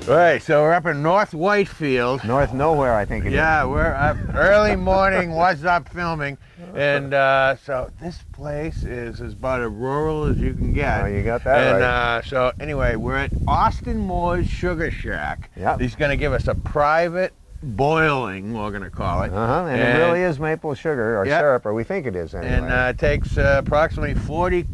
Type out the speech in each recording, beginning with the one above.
Right, so we're up in North Whitefield. North nowhere, I think it is. Yeah, we're up early morning, what's up filming. And so this place is about as rural as you can get. Oh, you got that right. So anyway, we're at Austin Moore's Sugar Shack. Yep. He's going to give us a private boiling, we're going to call it. And it really is maple sugar, or syrup, or we think it is anyway. And it takes approximately 40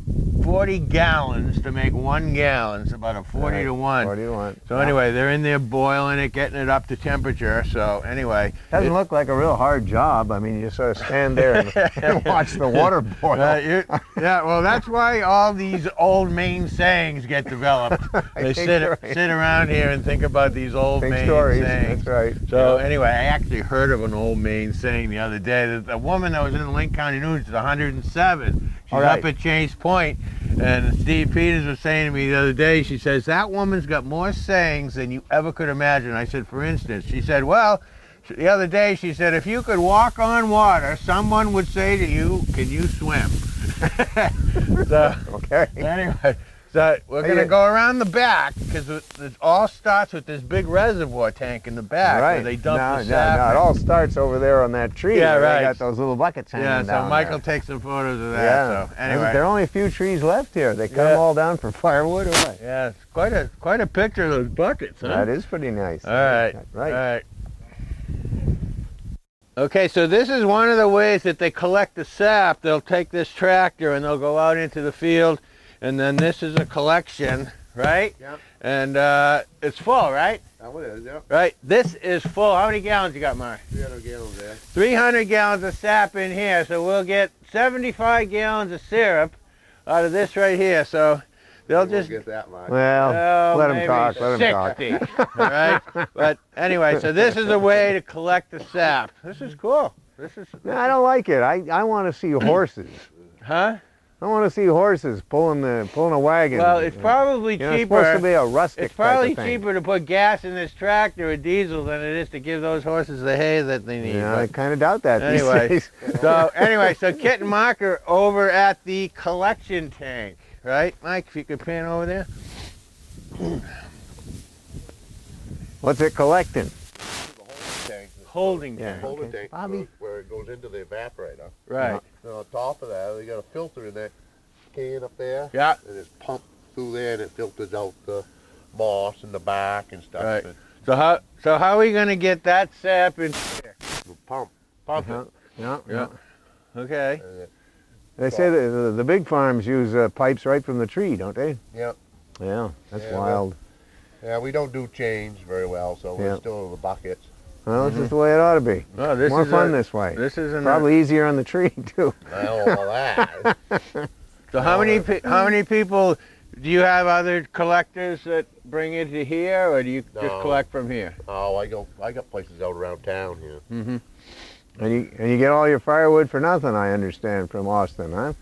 gallons to make 1 gallon. It's about a 40 to 1. 40 to 1. So anyway, they're in there boiling it, getting it up to temperature. So anyway. Doesn't look like a real hard job. I mean, you just sort of stand there and watch the water boil. Yeah, well, that's why all these old Maine sayings get developed. They sit around here and think about these old Maine sayings. That's right. So anyway, I actually heard of an old Maine saying the other day that a woman that was in the Link County News is 107. She's up at Chase Point, and Steve Peters was saying to me the other day, she says, that woman's got more sayings than you ever could imagine. I said, for instance? She said, well, the other day she said, if you could walk on water, someone would say to you, can you swim? So, anyway, so we're going to go around the back, because it all starts with this big reservoir tank in the back where they dump the sap. No, it all starts over there on that tree. Yeah, right. They got those little buckets hanging down so Michael takes some photos of that. Yeah. So anyway, there are only a few trees left here. They cut them all down for firewood or what? Yeah, it's quite a picture of those buckets, huh? That is pretty nice. All right. All right. Okay, so this is one of the ways that they collect the sap. They'll take this tractor and they'll go out into the field, and then this is a collection, right? Yep. And it's full, right? That one is, yeah. Right, this is full. How many gallons you got, Mark? 300 gallons there. 300 gallons of sap in here, so we'll get 75 gallons of syrup out of this right here. So they'll just get that much. Well, let them talk. Let them talk. All right. But anyway, so this is a way to collect the sap. This is cool. No, I don't like it. I want to see horses. Huh? I want to see horses pulling a wagon. Well, it's probably cheaper. It's supposed to be a rustic. It's probably cheaper to put gas in this tractor or diesel than it is to give those horses the hay that they need. Yeah, I kind of doubt that. Anyway, these days. so Kit and Mark are over at the collection tank, right? Mike, if you could pan over there. What's it collecting? Holding tank. Holding tank. Bobby. Where it goes into the evaporator. Right. And on top of that, they got a filter in that can up there. Yeah. And it's pumped through there, and it filters out the moss in the back and stuff. Right. So how are we going to get that sap in here? Pump it. Yeah. Okay. They say that the big farms use pipes right from the tree, don't they? Yep. Yeah, that's wild. Yeah, we don't do change very well, so we're still in the buckets. Well, this is the way it ought to be. Oh, this more fun this way. This is probably easier on the tree too. Well, all that. So how many people do you have? Other collectors that bring it to here, or do you just collect from here? Oh, I got places out around town here. Mm-hmm. And you get all your firewood for nothing, I understand, from Austin, huh?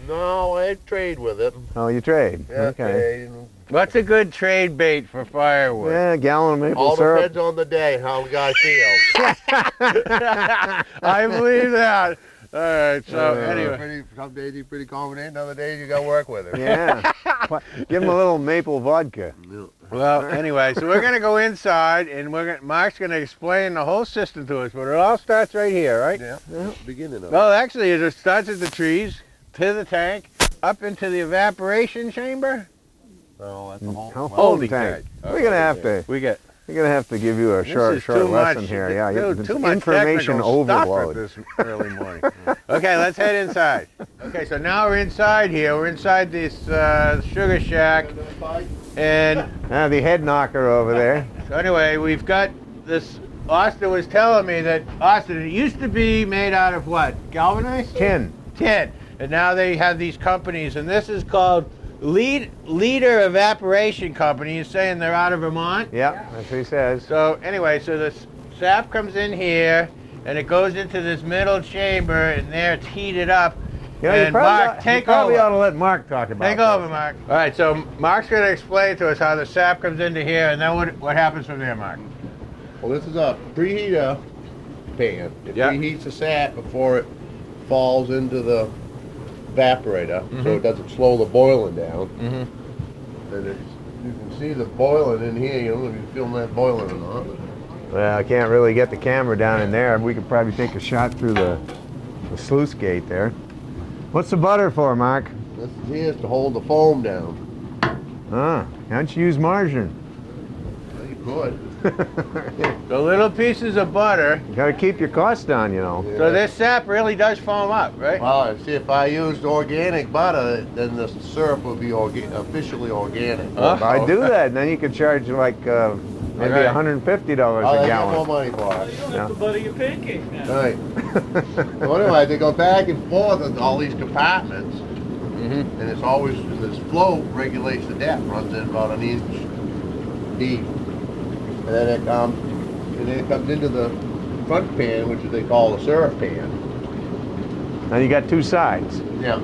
No, I trade with it. Oh, you trade? Yeah, okay. What's a good trade bait for firewood? Yeah, a gallon of maple syrup. All depends on the day, how the guy feels. I believe that. All right, so anyway. Some days he's pretty confident, other days you got to work with him. Yeah. Give him a little maple vodka. Well, anyway, so we're going to go inside, and Mark's going to explain the whole system to us, but it all starts right here, right? Yeah, beginning of it. Well, actually, it starts at the trees, to the tank, up into the evaporation chamber. Oh, that's a holding tank. We're gonna have to. We're gonna have to give you a short lesson here. Yeah, too much information overload. This early morning. Okay, let's head inside. Okay, so now we're inside here. We're inside this sugar shack, and the head knocker over there. So anyway, we've got this. Austin was telling me that it used to be made out of what? Galvanized? Tin. And now they have these companies, and this is called Leader Evaporation Company. He's saying they're out of Vermont. Yeah, that's what he says. So anyway, so the sap comes in here, and it goes into this middle chamber, and there it's heated up. You know, and Mark, take over. Probably ought to let Mark talk about it. Take over, Mark. All right, so Mark's going to explain to us how the sap comes into here, and then what happens from there, Mark? Well, this is a preheater pan. It preheats the sap before it falls into the evaporator, so it doesn't slow the boiling down. And you can see the boiling in here. You don't know if you feeling that boiling or not. Well, I can't really get the camera down in there. We could probably take a shot through the sluice gate there. What's the butter for, Mark? This here is to hold the foam down. Why don't you use margarine? Well, you could. The little pieces of butter. You gotta keep your costs down, you know. So this sap really does foam up, right? Well, see, if I used organic butter, then the syrup would be officially organic. If I do that, then you could charge like maybe Right. $150 I'll a get gallon. more money for it. You don't have to butter your pancake now. Right. So anyway, they go back and forth in all these compartments, Mm-hmm. and it's always, this flow regulates the depth, runs in about an inch deep. And then it comes into the front pan, which they call the syrup pan. And you got two sides. Yeah.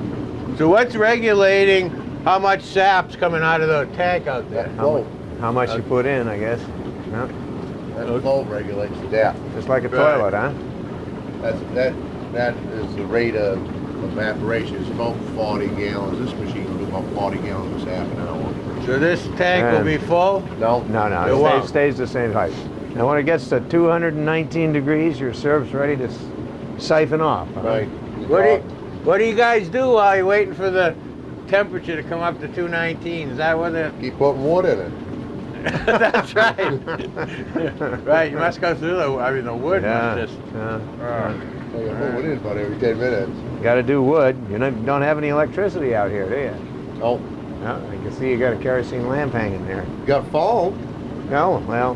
So what's regulating how much sap's coming out of the tank out there? That flow. How much you put in, I guess. Yeah. That flow regulates the depth. Just like a Right. toilet, huh? That is the rate of evaporation. It's about 40 gallons. This machine will do about 40 gallons of sap an hour. So this tank will be full? No. No, It it won't. stays the same height. Now when it gets to 219 degrees, your syrup's ready to siphon off. huh? Right. What do you guys do while you're waiting for the temperature to come up to 219? Is that what the... Keep putting wood in it. That's right. Right, you must go through the wood Yeah. must just... So you put wood in about every 10 minutes. Got to do wood. You don't have any electricity out here, do you? Oh, No, I can see you got a kerosene lamp hanging there. you got foam. Oh, well,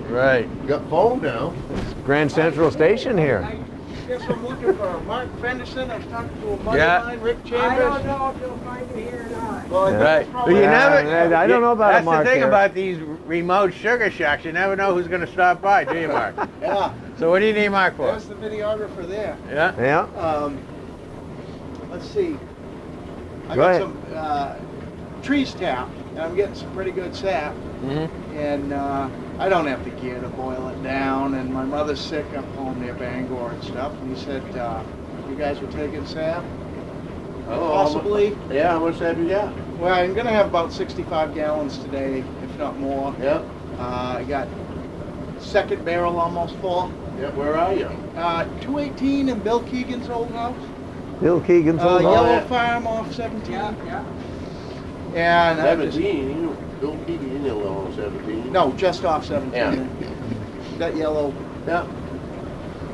Right. You got foam now. it's Grand Central Station here. I guess I'm looking for Mark Fenderson. I was talking to a buddy Yeah. of mine, Rick I Chambers. don't know if you'll find it here or not. Well, I think Right. it's But probably- you never... I don't know about That's a Mark the thing here. about these remote sugar shacks. You never know who's going to stop by, do you, Mark? Yeah, So what do you need Mark for? there's the videographer there. Yeah? Yeah. Let's see. I Go got ahead. some trees tapped, and I'm getting some pretty good sap. Mm-hmm. And I don't have the gear to boil it down. And my mother's sick up home near Bangor and stuff. And he said, you guys were taking sap? Possibly. Yeah, how much sap you got? Well, I'm going to have about 65 gallons today, if not more. Yeah. I got second barrel almost full. Yeah, where are you? 218 in Bill Keegan's old house. Bill Keegan's old Yellow yeah. Farm off 17. Yeah. And I just, 17. Bill Keegan in there on 17. no, just off 17. Yeah. That yellow. Yeah.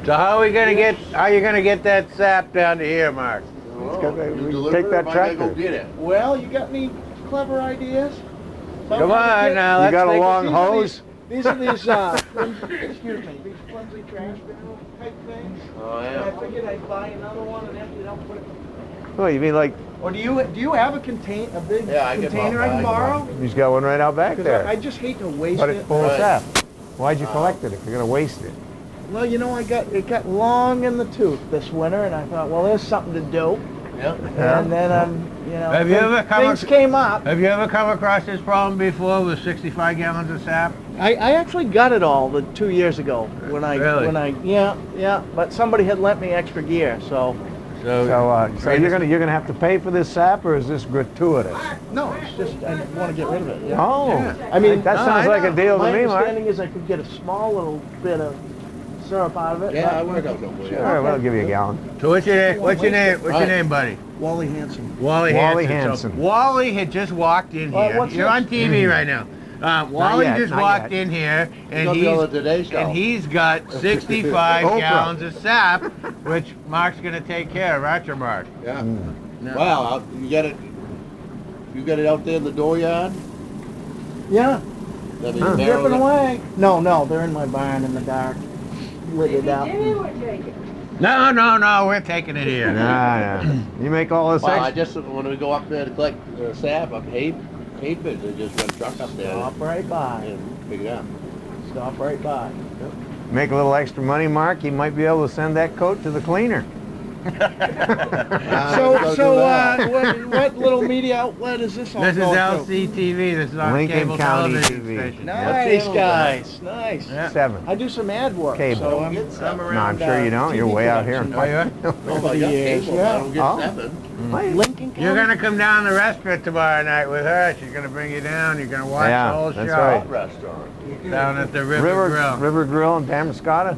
So how are you going to get that sap down to here, Mark? got that- You we deliver take it, that or I gotta tractor. go get it. Well, you got any clever ideas? Come on now, You let's got a take long These are hose? These are excuse me, these flimsy trash barrel type things. Oh, And yeah. I figured I'd buy another one and empty it out. Put it. Oh, you mean like Or do you have a big Yeah, I get container my- I can I- borrow? he's got one right out back 'Cause there? I just hate to waste But it. it's full of Right. sap. Why'd you collect it if you're gonna waste it? Well, you know, it got long in the tooth this winter, and I thought, well, there's something to do. Yeah. Yeah. And then Have you ever come things ac- came up. Have you ever come across this problem before with 65 gallons of sap? I actually got it all 2 years ago Really? yeah. But somebody had lent me extra gear, so So you're gonna have to pay for this sap, or is this gratuitous? no, it's just I want to get rid of it. Yeah. Oh, I mean, that sounds I like a know. deal My to me, Mark. understanding is I could get a small little bit of syrup out of it. Yeah, I but- work out somewhere. Sure, we'll give you a gallon. So what's your name? What's your name? What's your Right. name, buddy? Wally Hanson. Wally Wally Hanson. Hanson. So Wally had just walked in Well, here. what's You're this? on TV right now. Wally yet, just not walked yet. in here, and gonna be on the Today Show. he's got 65 Oprah. gallons of sap, which Mark's going to take care of, aren't you, Mark? Yeah. No. Wow, you got it. You got it out there in the dooryard? Yeah, I mean, Huh. narrow dripping it- away. No, they're in my barn in the dark. Lit it up. Jimmy would take it. No, we're taking it here. Nah. You make all this Well, I extra. just, when we go up there to collect sap up hay pits, they just run a truck up there Stop right by. and pick it up. Stop right by. Make a little extra money, Mark. You might be able to send that coat to the cleaner. What little media outlet is this on? This is going to? LCTV. This is on Lincoln cable County television TV. station. Nice, Yeah. guys. Nice. Yeah. 7. I do some ad work, Cable. so I'm Get some. around. No, I'm sure you don't. You're TV way out here. production. Oh, yeah? Oh, I got the years, cable, yeah. I don't get Oh. 7. Lincoln County. You're gonna come down to the restaurant tomorrow night with her. She's gonna bring you down. You're gonna watch the whole show. That's right. Restaurant. Down at the River Grill. River Grill in Damariscotta?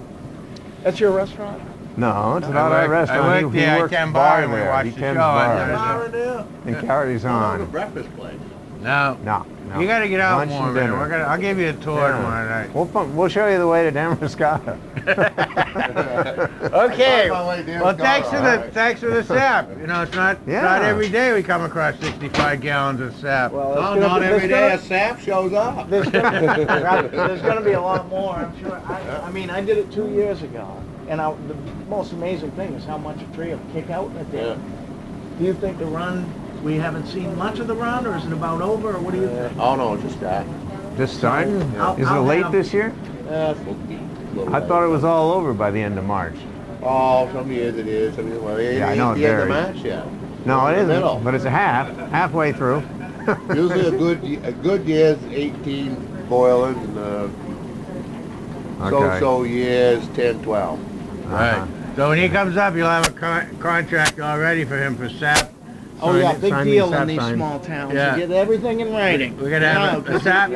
That's your restaurant? No, it's not our restaurant. I work the works I-10 bar and we there. watch He the tends show. bar. there? And Carry's The on. breakfast place. No. No. You gotta get out Lunch more, and man. dinner. I'll give you a tour tomorrow night. We'll show you the way to Damariscotta. Okay. Well, thanks for the sap. You know, it's not every day we come across 65 gallons of sap. Well, No, not every day a sap shows up. There's going to be a lot more, I'm sure. I mean, I did it 2 years ago, and the most amazing thing is how much a tree will kick out in a day. Do you think the run, we haven't seen much of the run, or is it about over, or what do you think? Oh no, just that. Just starting? Is it I'll late have- this year? I thought it was all over by the end of March. Oh, some years it is. I mean, well, it Yeah, I know ain't it the end of varies. March yet. No, it Middle. isn't. But it's halfway through. Usually a good year's 18 boiling, and so-so years 10, 12. Right. So when he comes up, you'll have a contract all ready for him for sap. Oh yeah, big sign me deal sap in these sign. small towns. Yeah. You get everything in writing. We're gonna have a sap.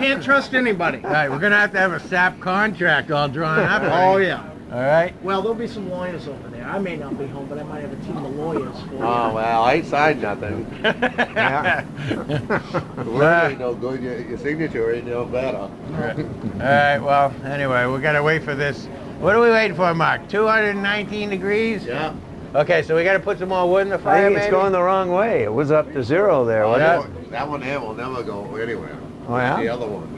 Can't trust anybody. Right. We're gonna have to have a sap contract all drawn up. Oh yeah. All right. Well, there'll be some lawyers over there. I may not be home, but I might have a team of lawyers for you. Oh well, I ain't signed nothing. Yeah. The word ain't no good. Your signature ain't no better. All right. Well, anyway, we gotta wait for this. What are we waiting for, Mark? 219 degrees? Yeah. Okay, so we gotta put some more wood in the I fire, think it's maybe? going the wrong way. It was up to 0 there, wasn't it? That one there will never go anywhere. Oh, yeah? The other one.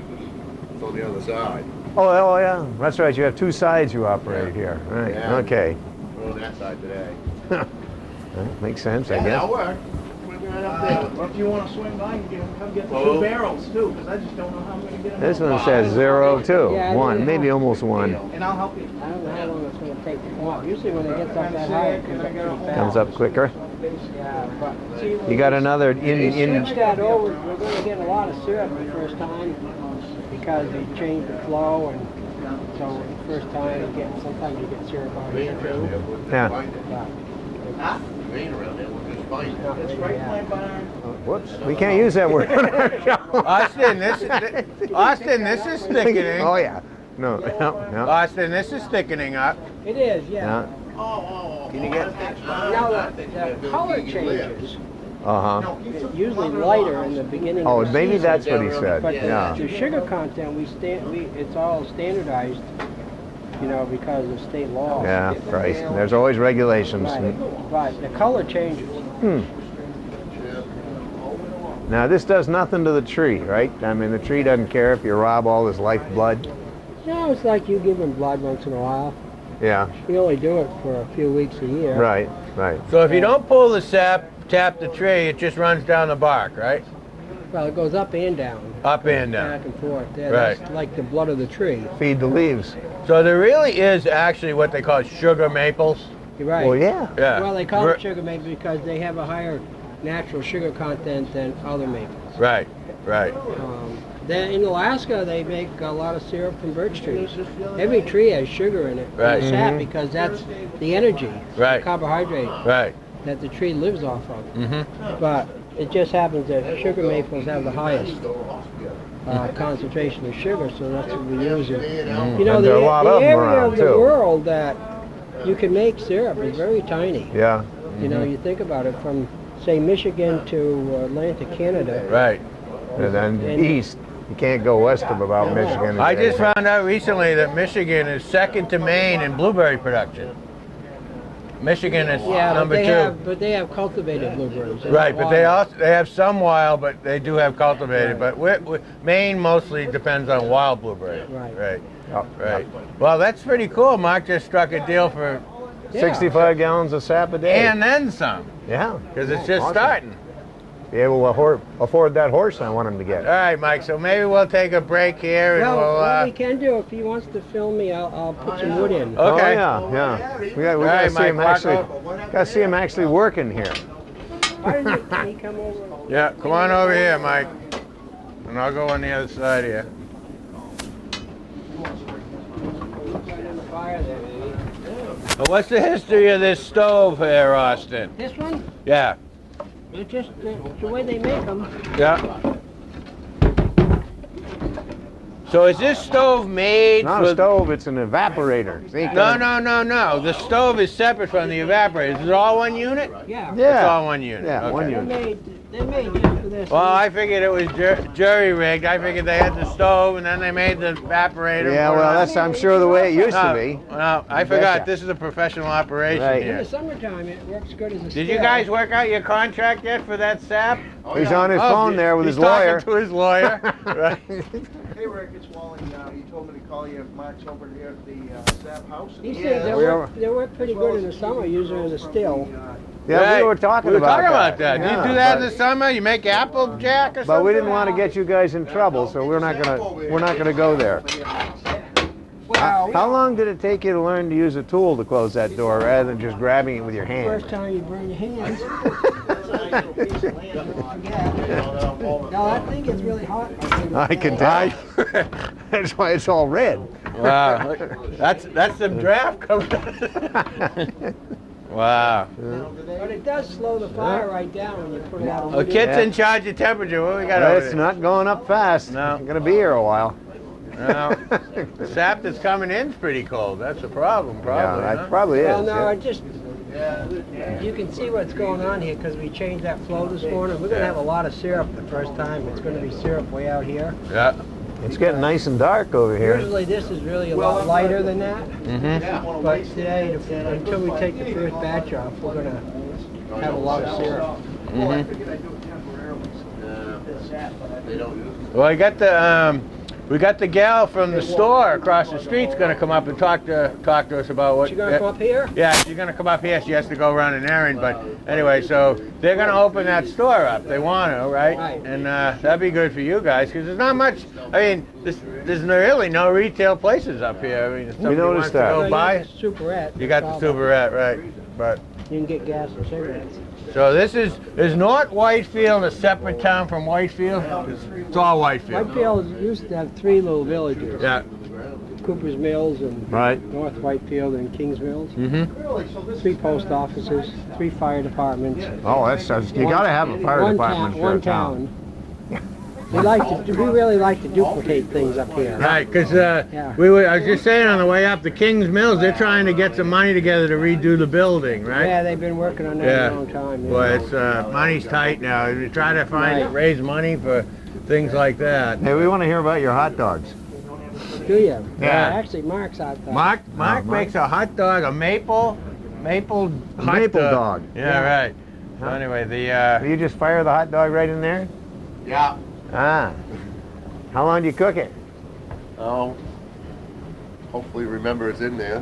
It's on the other side. Oh, yeah. That's right. You have two sides you operate here. Right. Yeah. Okay. We're on that side today. That makes sense, I Yeah, guess. that'll work. Right up there. Or if you want to swing by, you can come get the Oh. 2 barrels too, because I just don't know how I'm going to get them. This out. one says 0, too. Yeah, I 1, think- maybe almost 1. And I'll help you. I don't know how long it's going to take to come up. Usually when it gets up that high, it comes up pretty fast. Comes up quicker. Yeah, but see, when You got another we switch that over, we're going to get a lot of syrup the first time because they changed the flow, and so the first time sometimes you get syrup out here too. Yeah. But Rain around there, we'll just find it. It's right in my barn. Whoops. We can't use that word on our show. Austin, this is thickening. Oh, yeah. No. Austin, this is thickening up. it is, yeah. Can you get Now the color changes. Uh-huh. It's usually lighter in the beginning. Oh, of the maybe season. that's what he said. But Yeah. the sugar content, it's all standardized, because of state law. Yeah, right. There's always regulations. Right. But the color changes. Now, this does nothing to the tree, right? I mean, the tree doesn't care if you rob all his lifeblood. No, it's like you give him blood once in a while. Yeah, You only do it for a few weeks a year. right. So if you don't pull the sap, tap the tree, it just runs down the bark, right? Well, it goes up and down. Up and down. Back and forth. Yeah, Right. That's like the blood of the tree. Feed the leaves. So there really is actually what they call sugar maples. You're right. Well, yeah. Yeah. Well, they call Re- it sugar maples because they have a higher natural sugar content than other maples. Right, right. Then in Alaska, they make a lot of syrup from birch trees. Every tree has sugar in it, Right. and sap, because that's the energy, Right. the carbohydrate Right. that the tree lives off of. Mm-hmm. But it just happens that sugar maples have the highest concentration of sugar, so that's what we use it. You know, And the, there are a lot the of them area around, of the too. world that you can make syrup is very tiny. Yeah. You know, you think about it, from say Michigan to Atlantic, Canada. Right. And then east. You can't go west of about Michigan. I just found out recently that Michigan is second to Maine in blueberry production. Michigan is Yeah, number two. but they have cultivated blueberries. They're Right, not but they wild. also have some wild, but they do have cultivated. But Maine mostly depends on wild blueberry. Right. Right. Oh, Right. Well, that's pretty cool. Mark just struck a deal for 65 gallons of sap a day. and then some, Yeah. because it's just Awesome. starting. Be able to afford that horse I want him to get. All right, Mike. So maybe we'll take a break here, and Well, we'll. what we can do, if he wants to film me, I'll put some wood in. Okay. Oh, yeah. We got All to right, see him Mike, actually. walk Got to see him actually working here. Why doesn't he come over? Yeah, come on over here, Mike, and I'll go on the other side here. Right in the fire there, maybe. Well, what's the history of this stove here, Austin? This one, Yeah. it's just the way they make them. Yeah. So is this stove made Not a stove, it's an evaporator. See, No. The stove is separate from the evaporator. Is it all one unit? Yeah. Yeah. It's all one unit. Yeah, one Okay. unit. They made just for this. Well, I figured it was jury rigged. I figured they had the stove and then they made the evaporator. Yeah, well, that's, I'm sure, the way it used to be. No, I forgot. This is a professional operation Right. In here. the summertime, it works good as a Did you still. guys work out your contract yet for that sap? He's on his phone there with he's his lawyer. talking to his lawyer. Right. Hey Rick, it's Wally. He told me to call you if Mark's over here at the Zap house. He said they work pretty good in the summer, using as a still. Yeah, Right. we were talking about that. Yeah, you do that in but- the summer? You make applejack or something? But we didn't want to get you guys in trouble, so we're not gonna go there. How long did it take you to learn to use a tool to close that door rather than just grabbing it with your hand? First time you burn your hands. No, that thing gets really hot. I can tell. That's why it's all red. Wow, that's the draft coming. Wow. But it does slow the fire right down when you put it out. A kid's in charge of temperature. What we got over It's there? not going up fast. No. It's gonna be here a while. No. The sap that's coming in is pretty cold. That's the problem, probably. Yeah, huh? that probably is. Well, no, yeah. it just, you can see what's going on here because we changed that flow this morning. We're going to have a lot of syrup the first time. It's going to be syrup way out here. Yeah. It's getting nice and dark over here. Usually this is really a lot lighter than that. Mm-hmm. But today, until we take the first batch off, we're going to have a lot of syrup. Well, we got the gal from the store across the street's going to come up and talk to us about what. You going to come up here? Yeah, she's going to come up here. She has to go run an errand, but anyway, so they're going to open that store up. They want to, right? Right. And that'd be good for you guys because there's not much. I mean, there's really no retail places up here. I mean, if somebody wants noticed to that. go You buy. got the Superette. You got the Surup, right? But You can get gas and cigarettes. so this is North Whitefield a separate town from Whitefield? It's all Whitefield. Whitefield used to have 3 little villages. Yeah. Cooper's Mills and Right. North Whitefield and Kings Mills. Mm-hmm. 3 post offices, 3 fire departments. Oh, you got to have a fire department for a One town. town. We really like to duplicate things up here. Right, because Yeah. I was just saying on the way up to Kings Mills, they're trying to get some money together to redo the building, right? Yeah, they've been working on that Yeah. a long time. Boy, it's money's tight now. We try to raise money for things like that. Hey, we want to hear about your hot dogs. Do you? Yeah. Actually, Mark's out there. Mark makes a hot dog, a maple hot dog. Yeah, right. So anyway, Do you just fire the hot dog right in there? Yeah. Ah. How long do you cook it? Oh. Hopefully remember it's in there.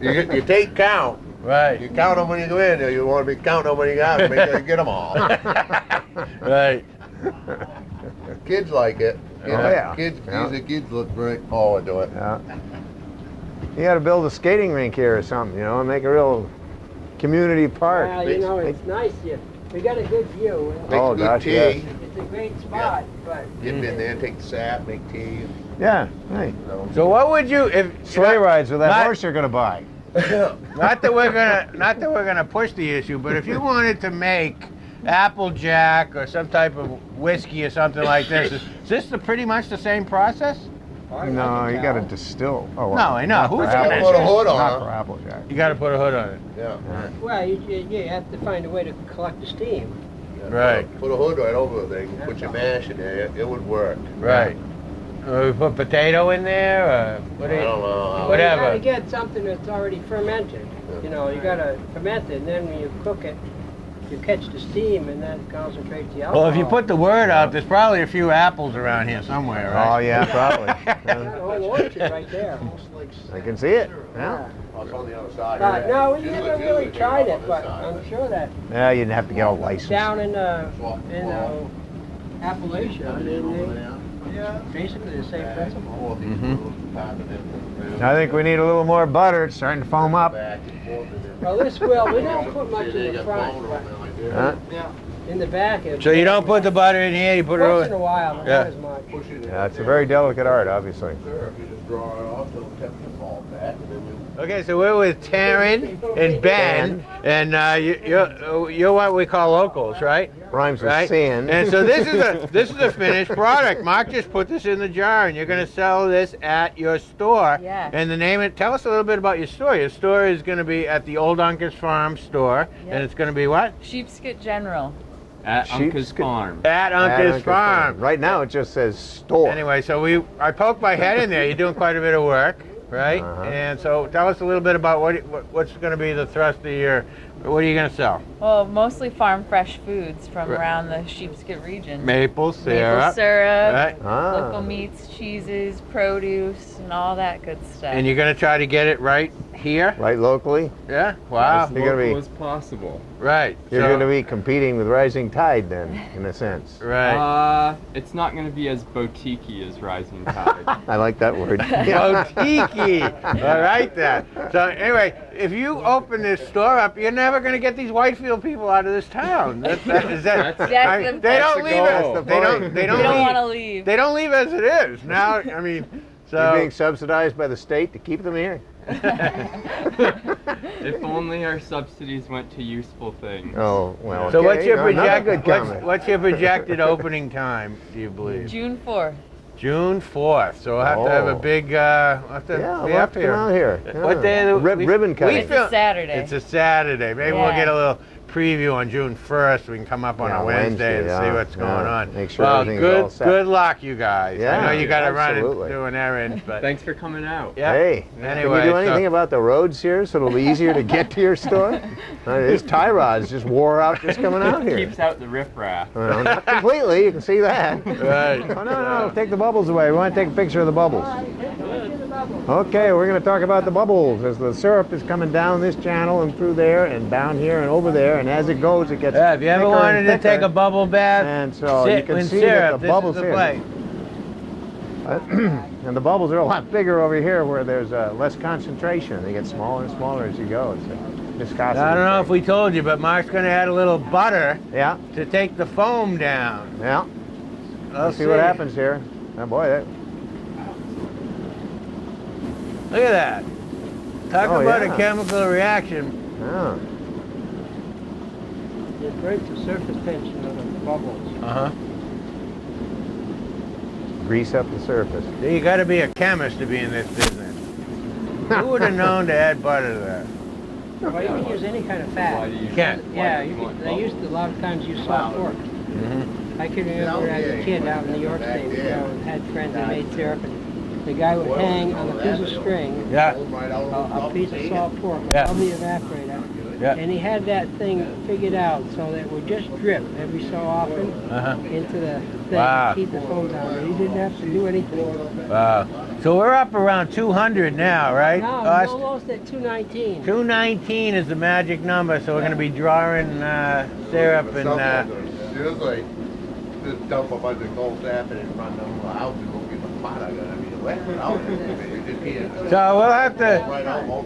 you take count. right, You count them when you go in there. You want to be counting them when you out. Make sure you get them all. right. Kids like it. You know, yeah. Kids, Yeah. the kids look very forward to it. Yeah. You got to build a skating rink here or something, and make a real community park. Well, you know, it's nice. We got a good view. Make Oh, good gosh, tea. yes. It's a great spot, but Get in there, take the sap, make tea. Yeah, right. You know. So what would you if Sleigh rides with that not- horse you're going to buy. not that we're gonna push the issue, but if you wanted to make Applejack or some type of whiskey or something like this, is this pretty much the same process? No, you got to distill. Oh, well, No, I know. not for Who's gonna Applejack. put a hood on Not it? for Applejack. You got to put a hood on it. Yeah. well, you have to find a way to collect the steam. Right. Put a hood right over the thing. Put your mash in there. It would work. Right. We put potato in there, or what do I you? don't know. Whatever. You gotta get something that's already fermented. You know, you gotta ferment it, and then when you cook it, you catch the steam, and that concentrates the alcohol. Well, if you put the word out, there's probably a few apples around here somewhere, Oh, right? yeah, probably. Got a whole orchard right there. I can see it. Yeah. Oh, it's on the other side. No, we never really tried it, but I'm sure that Yeah, you'd have to get a license. down in Appalachia, basically the same principle. I think we need a little more butter. It's starting to foam up. Well, this will, we don't put much in the front, but Huh? In the back. So you don't put the butter in here, you put it Once in a over. while, but Yeah. not as much. Yeah, it's a very delicate art, obviously. Syrup, you just draw it off, so the temperature falls back, and then you... Okay, so we're with Taryn and Ben, and you're what we call locals, right? Rhymes with Right. sin. And so this is a finished product. Mark just put this in the jar, and you're going to sell this at your store. Yeah. And the name tell us a little bit about your store. Your store is going to be at the Old Uncas Farm store, and it's going to be what? Sheepskin General. At Uncas Farm. At Uncas Farm. Right now it just says store. Anyway, so I poked my head in there. You're doing quite a bit of work, right? And so tell us a little bit about what's going to be the thrust of your. What are you going to sell? Well, mostly farm fresh foods from around the Sheepskin region. Maple syrup. Maple syrup, Right. local meats, cheeses, produce, and all that good stuff. And you're going to try to get it right here? Right locally? Yeah. Wow. As You're gonna local be- as possible. Right. You're so- going to be competing with Rising Tide then, in a sense. Right. It's not going to be as boutique-y as Rising Tide. I like that word. Boutique-y. I like that. So anyway, if you open this store up, you're never going to get these Whitefield people out of this town. They don't leave That's it. the They goal. don't. They we don't leave. want to leave. They don't leave as it is. Now, I mean, You're so being subsidized by the state to keep them here? If only our subsidies went to useful things. Oh, well, So okay. what's your No, not a good project? comment. What's your projected opening time? Do you believe? June 4th. June 4th. So we'll have to have a Oh. big. We'll have to Yeah, be we'll have up to here. come out here. What Yeah. day? Of the Ribbon cutting. It's a Saturday. It's a Saturday. Maybe we'll Yeah. get a little preview on June 1st. We can come up on Yeah, a Wednesday and see yeah, what's going yeah. on. Make sure well, everything's good, all set. good luck, you guys. I Yeah, know you got to run and absolutely. do an errand, but Thanks for coming out. yeah. Hey, Anyway, can you do anything so, about the roads here so it'll be easier to get to your store? This tie rod's just wore out just coming out here. Keeps out the riffraff. Well, not completely, you can see that. right. Oh, no, take the bubbles away. We want to take a picture of the bubbles. Okay, we're going to talk about the bubbles as the syrup is coming down this channel and through there and down here and over there, and as it goes, it gets Yeah, if you ever thicker wanted and to thicker. take a bubble bath, And so sit you can with see syrup. that the bubbles this is the here. place. And the bubbles are a lot bigger over here where there's less concentration. They get smaller and smaller as you go. It's a viscosity. I don't know if thing. we told you, but Mark's going to add a little butter Yeah, to take the foam down. yeah. Let's See what happens here. Oh boy, that, Look at that. Talk Oh, about yeah. a chemical reaction. yeah. It breaks the surface tension of the bubbles. Uh-huh. Grease up the surface. You got to be a chemist to be in this business. Who would have known to add butter to that? Well, you can use any kind of Why fat. do you? can't. Yeah, you want they used to a lot of times use salt pork. I can remember as a kid out in New York State, we had friends that made syrup, and the guy would hang on a piece of string Yeah. a piece of salt pork Yeah. on the evaporator, Yeah. and he had that thing figured out so that it would just drip every so often Uh-huh. into the thing Wow. to keep the foam down. He didn't have to do anything. Wow. So we're up around 200 now, right? Now I'm Us? almost at 219. 219 is the magic number, so we're going to be drawing syrup and. Just like, just dump a bunch of cold sap and then run down the house and go get the pot. I gotta be wet out. Just heat it. So we'll have to. Right out, right on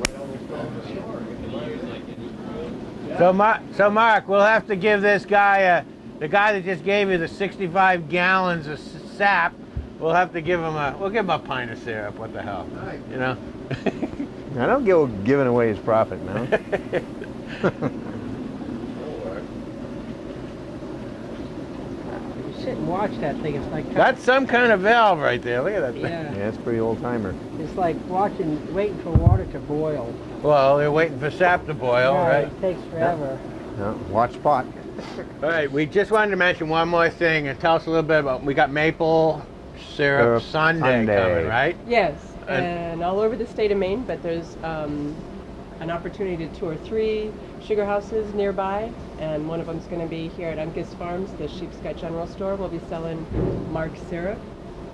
the So Mark, we'll have to give this guy, the guy that just gave you the 65 gallons of sap, we'll have to give him we'll give him a pint of syrup. What the hell, you know? I don't go giving away his profit now. You sit and watch that thing. It's like That's some kind of valve right there. Look at that thing. yeah. Yeah, it's pretty old timer. It's like waiting for water to boil. Well, they're waiting for sap to boil, Yeah, right? It takes forever. Yeah, watch pot. All right, we just wanted to mention one more thing and tell us a little bit about. We got maple syrup Syrup Sunday Sunday. coming, right? Yes, And- and all over the state of Maine, but there's an opportunity to tour 3 sugar houses nearby, and one of them's going to be here at Uncas Farms, the Sheepskin General Store. We'll be selling Mark's syrup.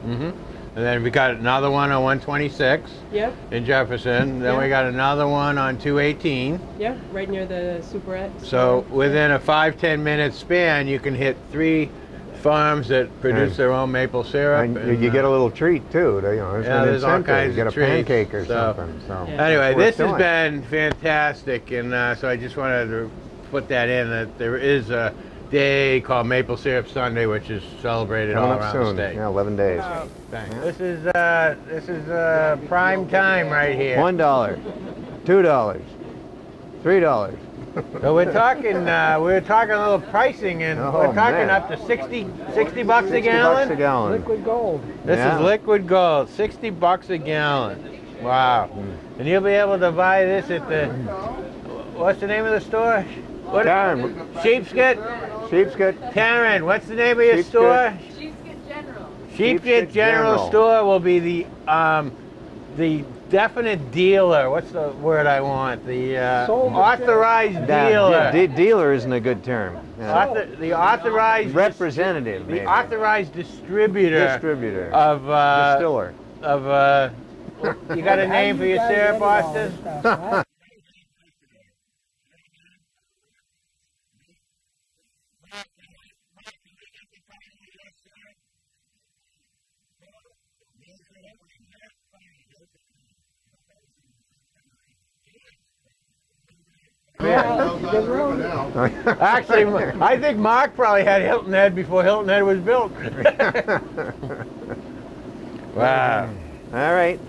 Mm-hmm. And then we got another one on 126 Yep, in Jefferson. Then we Yeah. got another one on 218. yep, right near the Superette. So store. within a 5-10 minute span, you can hit 3 farms that produce Right. their own maple syrup. And you get a little treat too. You know, there's Yeah, an there's all incentive. kinds You get of a treats, pancake or so- something. So Yeah. Anyway, Worth this has doing. been fantastic, and so I just wanted to put that in, that there is a day called Maple Syrup Sunday, which is celebrated all Coming up around soon. the state. Yeah, 11 days. Thanks. This is prime time right here. $1, $2, $3. So we're talking a little pricing, and we're talking man. up to 60 bucks a 60 gallon. bucks a gallon. Liquid gold. This is liquid gold, 60 bucks a gallon. Wow. And you'll be able to buy this at the, what's the name of the store? What? Karen. Sheepskin? Sheepskin. Karen, what's the name of your Sheepskin. store? Sheepskin General. Sheepskin General Store will be the definite dealer. What's the word I want? The authorized dealer. Dealer isn't a good term. Yeah. The authorized representative. The authorized distributor. Distributor. Of distiller. Of you got a name for your syrup, Austin? Actually, I think Mark probably had Hilton Head before Hilton Head was built. Wow. All right.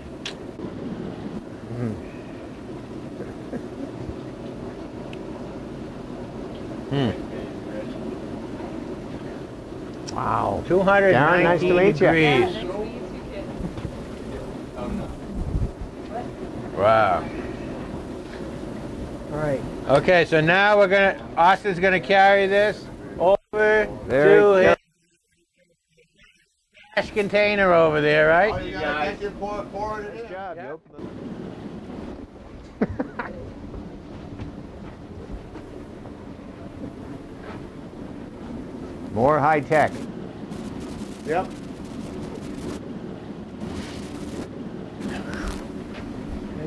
Wow. 219 nice to meet you. degrees. Wow. All right. Okay, so now Austin's gonna carry this over to his cash container over there, right? Oh, you gotta get your pour it in. Good job. You opened the- More high tech. Yep.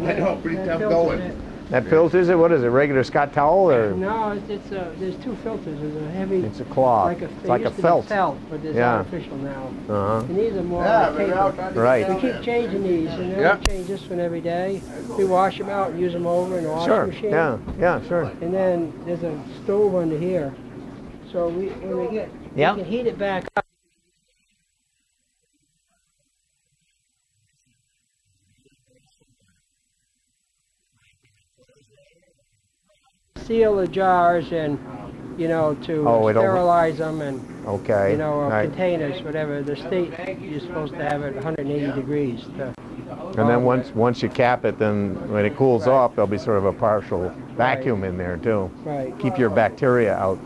I know, pretty tough going. That filters it? What is it? Regular Scott towel or? No, there's two filters. There's a heavy. It's a cloth. It's like a felt. But there's Yeah. artificial now. Uh-huh. And these are more Yeah, paper. Right. We keep changing these, and then we change this one every day. We wash them out and use them over in the washing machine. Yeah, yeah, sure. And then there's a stove under here. So when we get, we can heat it back up. Seal the jars and, to sterilize them and, containers, whatever. The state, you're supposed to have it 180 degrees. And then once you cap it, then when it cools off, there'll be sort of a partial vacuum in there too. Right. Keep your bacteria out.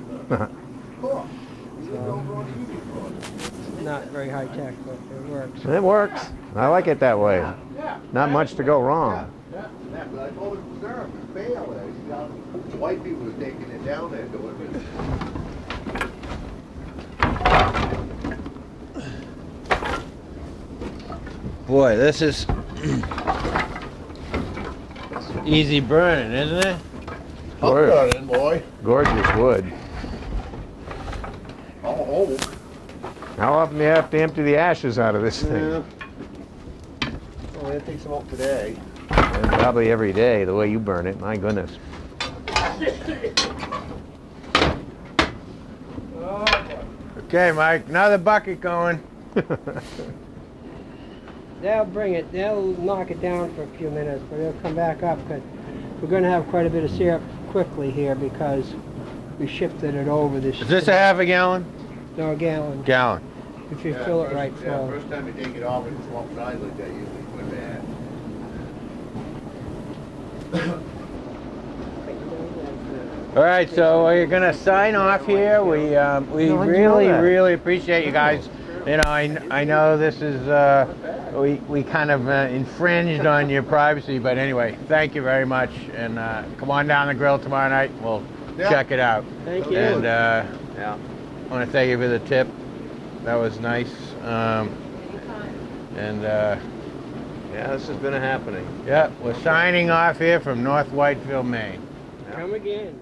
Not very high tech, but it works. It works. I like it that way. Not much to go wrong. Yeah, but I told him syrup would fail there. Whitefield was taking it down there doing it. Boy, this is easy burning, isn't it? Burning, boy. Gorgeous wood. Oh. How often do you have to empty the ashes out of this thing? Well, it takes them out today. And probably every day, the way you burn it. My goodness. Okay, Mike, another bucket going. They'll bring it, they'll knock it down for a few minutes, but it'll come back up because we're going to have quite a bit of syrup quickly here because we shifted it over this. Is this a half a gallon? No, a gallon. Gallon. If you fill it right full. First time you take it off, it's swamp side like that, usually quite bad. All right, so we're gonna sign off here. We really appreciate you guys. I know this is we kind of infringed on your privacy, but anyway, thank you very much, and come on down the grill tomorrow night. We'll check it out. Thank you. And I want to thank you for the tip. That was nice. Yeah, this has been a happening. Yeah, we're signing off here from North Whitefield, Maine. Come again.